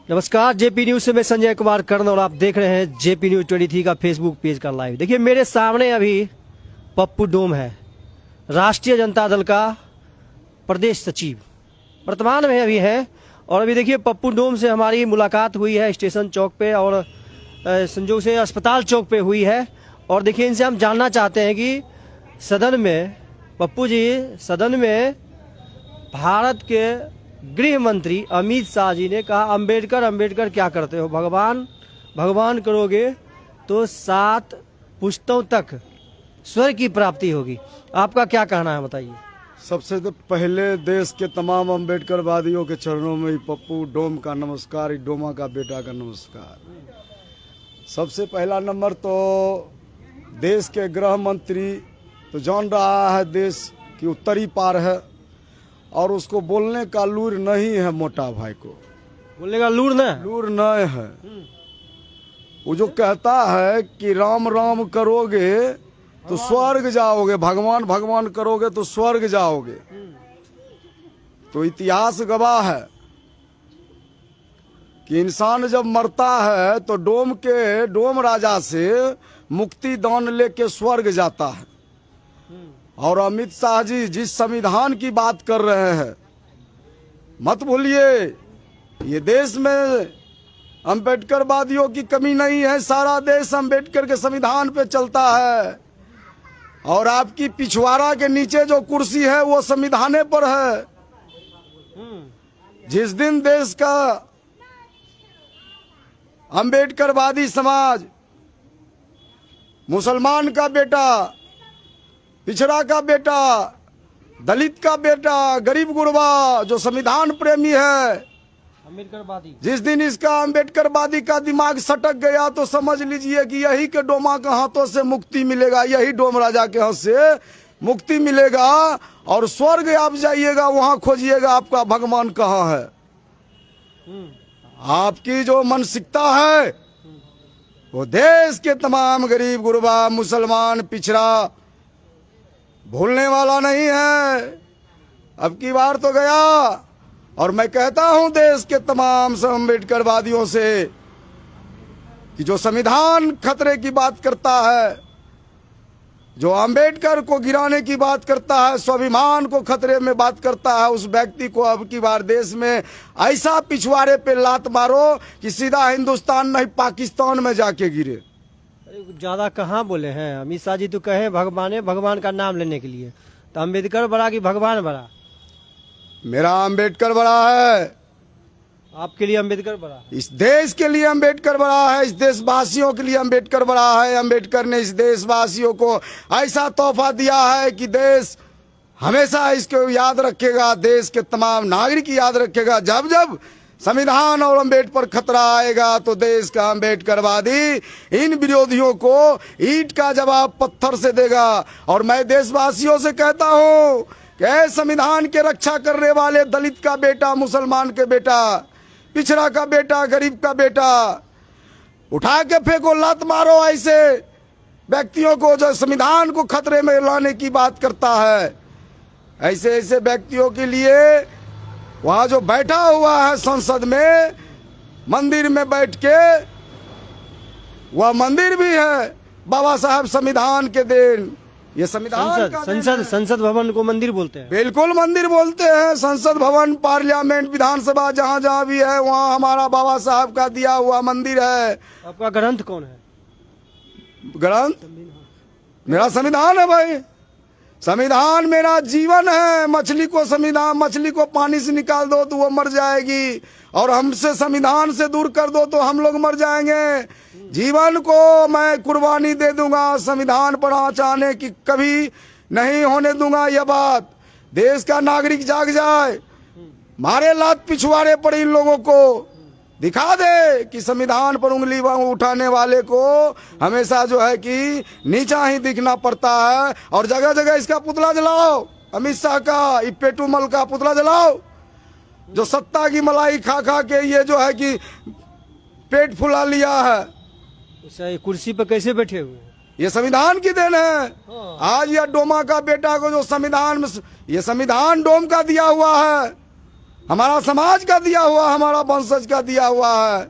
नमस्कार, JP news से मैं संजय कुमार कर्ण और आप देख रहे हैं जेपी न्यूज 23 का फेसबुक पेज का लाइव। देखिए मेरे सामने अभी पप्पू डोम है, राष्ट्रीय जनता दल का प्रदेश सचिव वर्तमान में अभी है। और अभी देखिए पप्पू डोम से हमारी मुलाकात हुई है स्टेशन चौक पे और संजोग से अस्पताल चौक पे हुई है। और देखिए इनसे हम जानना चाहते हैं कि सदन में पप्पू जी सदन में भारत के गृह मंत्री अमित शाह जी ने कहा अंबेडकर क्या करते हो, भगवान करोगे तो 7 पुश्तों तक स्वर्ग की प्राप्ति होगी। आपका क्या कहना है बताइए। सबसे तो पहले देश के तमाम अम्बेडकरवादियों के चरणों में पप्पू डोम का नमस्कार, डोमा का बेटा का नमस्कार। सबसे पहला नंबर तो देश के गृह मंत्री तो जान रहा है देश की उत्तरी पार है और उसको बोलने का लूर नहीं है। मोटा भाई को बोलने का लूर नहीं है। वो जो कहता है कि राम राम करोगे तो स्वर्ग जाओगे, भगवान करोगे तो स्वर्ग जाओगे, तो इतिहास गवाह है कि इंसान जब मरता है तो डोम राजा से मुक्ति दान लेके स्वर्ग जाता है। और अमित शाह जी जिस संविधान की बात कर रहे हैं, मत भूलिए ये देश में अम्बेडकरवादियों की कमी नहीं है। सारा देश अम्बेडकर के संविधान पे चलता है और आपकी पिछवाड़ा के नीचे जो कुर्सी है वो संविधाने पर है। जिस दिन देश का अम्बेडकरवादी समाज, मुसलमान का बेटा, पिछड़ा का बेटा, दलित का बेटा, गरीब गुरबा जो संविधान प्रेमी है, अम्बेडकरवादी, जिस दिन इसका अम्बेडकरवादी का दिमाग सटक गया तो समझ लीजिए कि यही के डोमा के हाथों से मुक्ति मिलेगा, यही डोम राजा के हाथ से मुक्ति मिलेगा और स्वर्ग आप जाइएगा, वहां खोजिएगा आपका भगवान कहाँ है। आपकी जो मानसिकता है वो देश के तमाम गरीब गुरबा, मुसलमान, पिछड़ा भूलने वाला नहीं है। अब की बार तो गया और मैं कहता हूं देश के तमाम अम्बेडकरवादियों से कि जो संविधान खतरे की बात करता है, जो अम्बेडकर को गिराने की बात करता है, स्वाभिमान को खतरे में बात करता है, उस व्यक्ति को अब की बार देश में ऐसा पिछवाड़े पे लात मारो कि सीधा हिंदुस्तान नहीं पाकिस्तान में जाके गिरे। ज्यादा कहाँ बोले हैं अमित शाह जी, तो कहे भगवान का नाम लेने के लिए, तो अम्बेडकर बड़ा कि भगवान बड़ा? मेरा अम्बेडकर बड़ा है। आपके लिए अम्बेडकर बड़ा है? इस देश के लिए अम्बेडकर बड़ा है, इस देशवासियों के लिए अम्बेडकर बड़ा है। अम्बेडकर ने इस देशवासियों को ऐसा तोहफा दिया है कि देश हमेशा इसको याद रखेगा, देश के तमाम नागरिक याद रखेगा। जब जब संविधान और अम्बेडकर पर खतरा आएगा तो देश का अम्बेडकरवादी इन विरोधियों को ईंट का जवाब पत्थर से देगा। और मैं देशवासियों से कहता हूं कि संविधान के रक्षा करने वाले दलित का बेटा, मुसलमान के बेटा, पिछड़ा का बेटा, गरीब का बेटा, उठा के फेंको, लात मारो ऐसे व्यक्तियों को जो संविधान को खतरे में लाने की बात करता है। ऐसे ऐसे व्यक्तियों के लिए वहां जो बैठा हुआ है संसद में, मंदिर में बैठ के, वह मंदिर भी है बाबा साहब संविधान के देन। ये संविधान संसद भवन को मंदिर बोलते हैं? बिल्कुल मंदिर बोलते हैं। संसद भवन, पार्लियामेंट, विधानसभा जहाँ जहाँ भी है वहाँ हमारा बाबा साहब का दिया हुआ मंदिर है। आपका ग्रंथ कौन है? ग्रंथ मेरा संविधान है भाई। संविधान मेरा जीवन है। मछली को पानी से निकाल दो तो वो मर जाएगी और हमसे संविधान से दूर कर दो तो हम लोग मर जाएंगे। जीवन को मैं कुर्बानी दे दूंगा, संविधान पर आँच आने की कभी नहीं होने दूंगा। यह बात देश का नागरिक जाग जाए, मारे लात पिछवाड़े पर इन लोगों को दिखा दे कि संविधान पर उंगली उठाने वाले को हमेशा जो है कि नीचा ही दिखना पड़ता है। और जगह जगह इसका पुतला जलाओ, अमित शाह का, पेटूमल का पुतला जलाओ, जो सत्ता की मलाई खा खा के ये जो है कि पेट फुला लिया है। कुर्सी पर कैसे बैठे हुए? ये संविधान की देन है। आज यह डोमा का बेटा को जो संविधान में, ये संविधान डोम का दिया हुआ है। हमारा समाज का दिया हुआ, हमारा वंशज का दिया हुआ है।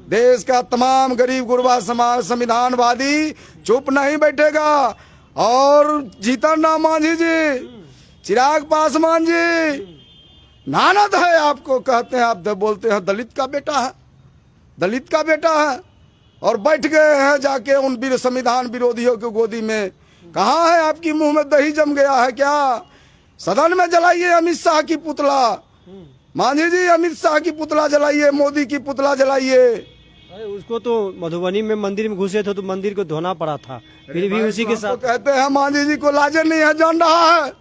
देश का तमाम गरीब गुरबा समाज संविधानवादी चुप नहीं बैठेगा। और जीतन राम मांझी जी, चिराग पासवान जी, नानद है आपको, कहते हैं आप बोलते हैं दलित का बेटा है, दलित का बेटा है, और बैठ गए हैं जाके उन संविधान विरोधियों की गोदी में। कहाँ है आपकी मुंह में दही जम गया है क्या? सदन में जलाइए अमित शाह की पुतला, मांझी जी अमित शाह की पुतला जलाइए, मोदी की पुतला जलाइए। अरे उसको तो मधुबनी में मंदिर में घुसे थे तो मंदिर को धोना पड़ा था, फिर भी उसी के साथ कहते हैं मांझी जी को लाजे नहीं है, जान रहा है,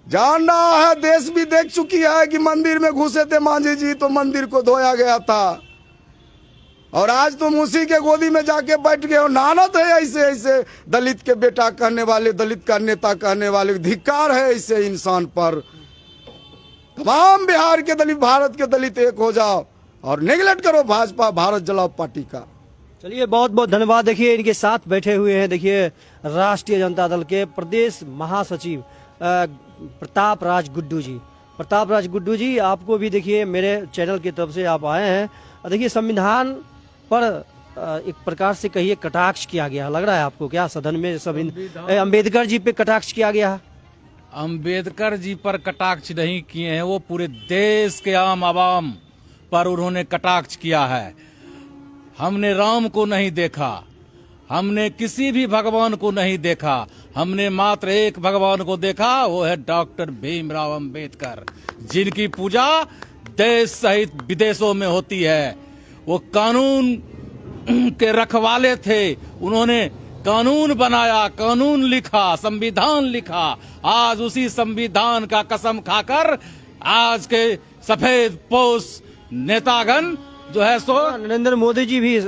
जान रहा है, देश भी देख चुकी है कि मंदिर में घुसे थे मांझी जी तो मंदिर को धोया गया था, और आज तुम उसी के गोदी में जाके बैठ गए हो। नानत है ऐसे ऐसे दलित के बेटा कहने वाले, दलित का नेता कहने वाले, धिक्कार है ऐसे इंसान पर। तमाम बिहार के दलित, भारत के दलित एक हो जाओ और नेगलेक्ट करो भाजपा भारत जलाओ पार्टी का। चलिए बहुत बहुत धन्यवाद। देखिए इनके साथ बैठे हुए हैं, देखिए राष्ट्रीय जनता दल के प्रदेश महासचिव प्रताप राज गुड्डू जी। प्रताप राज गुड्डू जी, आपको भी देखिए मेरे चैनल की तरफ से आप आए हैं। देखिए संविधान पर एक प्रकार से कहिए कटाक्ष किया गया, लग रहा है आपको क्या सदन में अम्बेडकर जी पे कटाक्ष किया गया? अम्बेडकर जी पर कटाक्ष नहीं किए हैं, वो पूरे देश के आम आवाम पर उन्होंने कटाक्ष किया है। हमने राम को नहीं देखा, हमने किसी भी भगवान को नहीं देखा, हमने मात्र एक भगवान को देखा, वो है डॉक्टर भीमराव अंबेडकर, जिनकी पूजा देश सहित विदेशों में होती है। वो कानून के रखवाले थे, उन्होंने कानून बनाया, कानून लिखा, संविधान लिखा। आज उसी संविधान का कसम खाकर आज के सफेद पोष नेतागण जो है सो नरेंद्र मोदी जी भी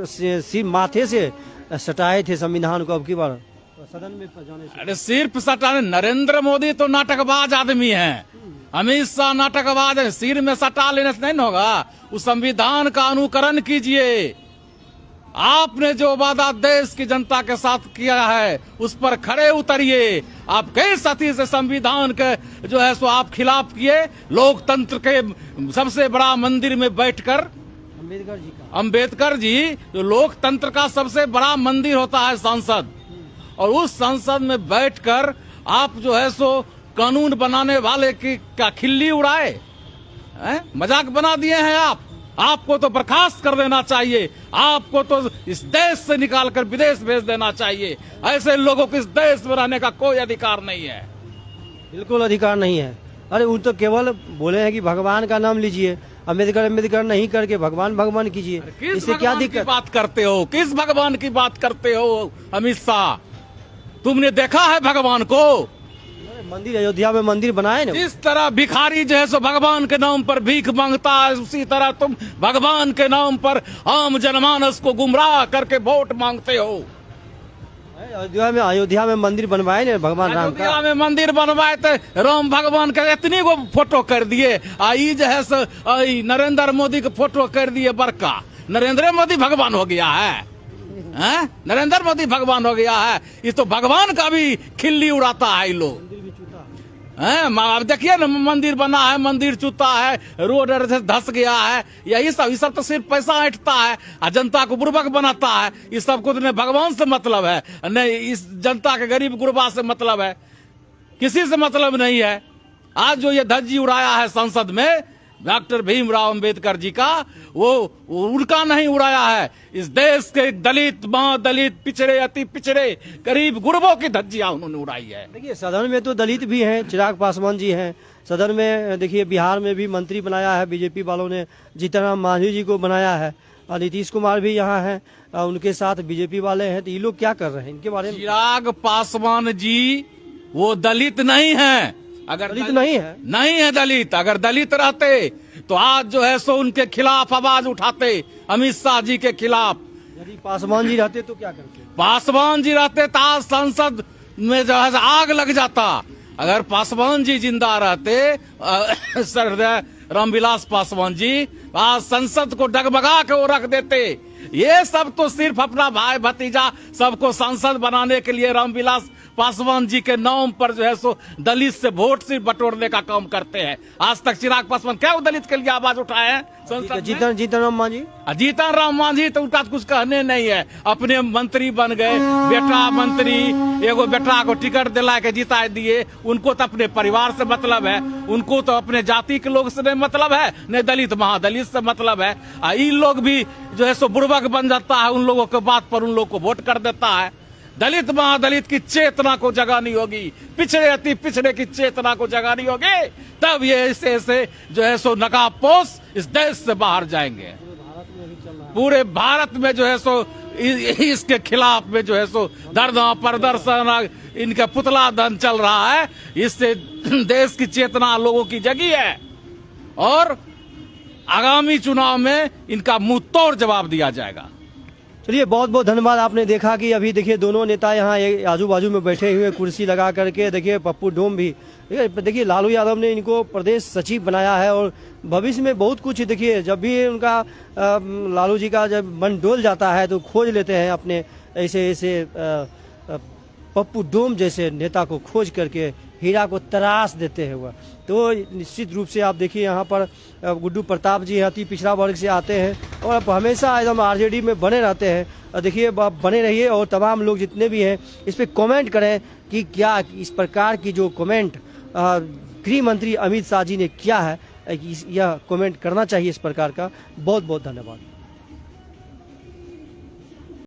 सिर माथे से सटाए थे संविधान को अब की बार सदन में जाने से। अरे सिर्फ सटाने, नरेंद्र मोदी तो नाटकबाज आदमी हैं, अमित शाह नाटकबाज है, सिर में सटा लेने से नहीं होगा। उस संविधान का अनुकरण कीजिए। आपने जो वादा देश की जनता के साथ किया है उस पर खड़े उतरिए। आप कई सती से संविधान के जो है सो आप खिलाफ किए। लोकतंत्र के सबसे बड़ा मंदिर में बैठकर अंबेडकर जी जो लोकतंत्र का सबसे बड़ा मंदिर होता है संसद, और उस संसद में बैठकर आप जो है सो कानून बनाने वाले की का खिल्ली उड़ाए, मजाक बना दिए हैं आप। आपको तो बर्खास्त कर देना चाहिए, आपको तो इस देश से निकालकर विदेश भेज देना चाहिए। ऐसे लोगों को इस देश में रहने का कोई अधिकार नहीं है, बिल्कुल अधिकार नहीं है। अरे वो तो केवल बोले हैं कि भगवान का नाम लीजिए, अम्बेडकर अम्बेडकर नहीं करके भगवान भगवान कीजिए। इससे क्या दिक्कत? बात करते हो, किस भगवान की बात करते हो अमित शाह? तुमने देखा है भगवान को? मंदिर अयोध्या में मंदिर बनाए ना। जिस तरह भिखारी जो है सो भगवान के नाम पर भीख मांगता है, उसी तरह तुम भगवान के नाम पर आम जनमानस को गुमराह करके वोट मांगते हो। अयोध्या में मंदिर बनवाए ना भगवान राम का। अयोध्या में मंदिर बनवाए थे, राम भगवान का इतनी को फोटो कर दिए। आई जो है सो नरेंद्र मोदी के फोटो कर दिए बड़का। नरेंद्र मोदी भगवान हो गया है, नरेंद्र मोदी भगवान हो गया है। ये तो भगवान का भी खिल्ली उड़ाता है ये लोग। अब देखिए ना, मंदिर बना है, मंदिर चूता है, रोड धस गया है, यही सब तो सिर्फ पैसा ऐंठता है और जनता को बुर्बक बनाता है। इस सब को न भगवान से मतलब है, न इस जनता के गरीब गुरबा से मतलब है, किसी से मतलब नहीं है। आज जो ये धज्जी उड़ाया है संसद में डॉक्टर भीमराव अंबेडकर जी का, वो उनका नहीं उड़ाया है, इस देश के दलित, महादलित, पिछड़े, अति पिछड़े, गरीब गुरबों की धज्जियां उन्होंने उड़ाई है। देखिए सदन में तो दलित भी हैं, चिराग पासवान जी हैं सदन में। देखिए बिहार में भी मंत्री बनाया है बीजेपी वालों ने, जीतन राम मांझी जी को बनाया है, और नीतीश कुमार भी यहाँ हैं, उनके साथ बीजेपी वाले हैं। तो ये लोग क्या कर रहे हैं इनके बारे में? चिराग पासवान जी वो दलित नहीं है। अगर दलित नहीं है दलित, अगर दलित रहते तो आज जो है सो उनके खिलाफ आवाज उठाते, अमित शाह जी के खिलाफ। यदि पासवान जी रहते तो क्या करते? पासवान जी रहते तो आज संसद में जो है आग लग जाता। अगर पासवान जी जिंदा रहते, सर रामविलास पासवान जी, आज संसद को डगमगा के वो रख देते। ये सब तो सिर्फ अपना भाई भतीजा सबको सांसद बनाने के लिए रामविलास पासवान जी के नाम पर जो है सो दलित से वोट सिर्फ बटोरने का काम करते हैं। आज तक चिराग पासवान क्या वो दलित के लिए आवाज उठाए हैं संसद में? जीतन राम मांझी, जीतन राम मांझी तो उनका कुछ कहने नहीं है, अपने मंत्री बन गए, बेटा मंत्री, एगो बेटा को टिकट दिला के जिता दिए। उनको तो अपने परिवार से मतलब है, उनको तो अपने जाति के लोग से नहीं मतलब है, नहीं दलित महादलित से मतलब है। इन लोग भी जो है सो बुड़बक बन जाता है, उन लोगों के बात पर उन लोग को वोट कर देता है। दलित महादलित की चेतना को जगानी होगी, पिछड़े अति पिछड़े की चेतना को जगानी होगी, तब ये ऐसे जो है सो नकाबपोश इस देश से बाहर जाएंगे। पूरे भारत में जो है सो इसके खिलाफ में जो है सो धरना प्रदर्शन, इनका पुतला दहन चल रहा है। इससे देश की चेतना लोगों की जगी है और आगामी चुनाव में इनका मुंह तोड़ जवाब दिया जाएगा। चलिए बहुत बहुत धन्यवाद। आपने देखा कि अभी देखिए दोनों नेता यहाँ आजू बाजू में बैठे हुए कुर्सी लगा करके, देखिए पप्पू डोम भी, देखिए लालू यादव ने इनको प्रदेश सचिव बनाया है और भविष्य में बहुत कुछ देखिए जब भी उनका लालू जी का जब मन डोल जाता है तो खोज लेते हैं अपने ऐसे पप्पू डोम जैसे नेता को खोज करके हीरा को तराश देते हैं वह। तो निश्चित रूप से आप देखिए यहाँ पर गुड्डू प्रताप जी अति पिछड़ा वर्ग से आते हैं और आप हमेशा एकदम आरजेडी में बने रहते हैं। देखिए आप बने रहिए और तमाम लोग जितने भी हैं इस पर कमेंट करें कि क्या इस प्रकार की जो कमेंट गृह मंत्री अमित शाह जी ने किया है, यह कमेंट करना चाहिए इस प्रकार का। बहुत बहुत धन्यवाद।